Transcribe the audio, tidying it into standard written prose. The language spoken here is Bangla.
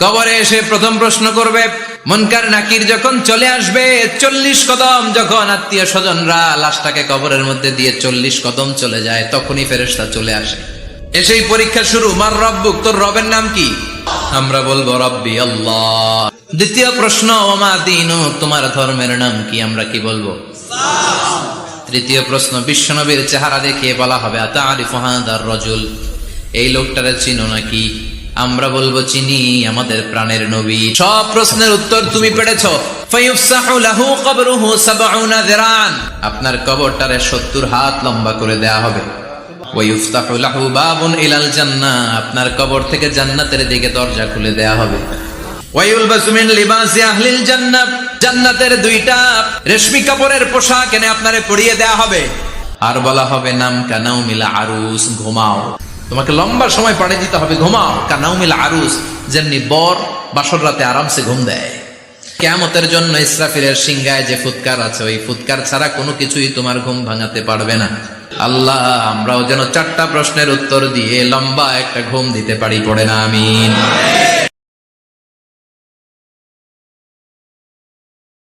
কবরে এসে প্রথম প্রশ্ন করবে, মুনকার নাকির যখন চলে আসবে 40 কদম, যখন আত্মীয় স্বজনরা লাশটাকে কবরের মধ্যে দিয়ে 40 কদম চলে যায়, তখনই ফেরেশতা চলে আসে। এসেই পরীক্ষা শুরু, মার রব্বুক, তোর রবের নাম কি? আমরা বলবো রব্বি আল্লাহ। দ্বিতীয় প্রশ্ন, ওমা দীনু, তোমার ধর্মের নাম কি? আমরা কি বলবো? তৃতীয় প্রশ্ন, বিশ্বনবীর চেহারা দেখিয়ে বলা হবে, আতারিফু হাদার রাজুল, এই লোকটারে চিনো নাকি? আমরা বলবো চিনি, আমাদের প্রাণের নবী। সব প্রশ্নের উত্তর তুমি পেরেছো। ফায়ুফসাহু লাহু কবরুহু 70 যিরান, আপনার কবরটারে 70 হাত লম্বা করে দেয়া হবে। ওয়ায়ুফতাহু লাহু বাবুন ইলাল জান্নাহ, আপনার কবর থেকে জান্নাতের দিকে দরজা খুলে দেয়া হবে। ওয়ায়ুলবাসু মিন লিবাসি আহলিল জান্নাহ, জান্নাতের 2টা রেশমি কাপড়ের পোশাক এনে আপনারে পরিয়ে দেয়া হবে। আর বলা হবে, নাম কানাউমিল আরুস, ঘুমাও, তোমাকে লম্বা সময় পাড়ি দিতে হবে, ঘুমাও। কানাউমিল আরুস, যেমনি বর বাসর রাতে আরামসে ঘুম দেয়। কিয়ামতের জন্য ইসরাফিলের সিংহায় যে ফুৎকার আছে, ওই ফুৎকার ছাড়া কোনো কিছুই তোমার ঘুম ভাঙাতে পারবে না। আল্লাহ, আমরাও যেন 4টা প্রশ্নের উত্তর দিয়ে লম্বা একটা ঘুম দিতে পারি, পড়ে না আমিন।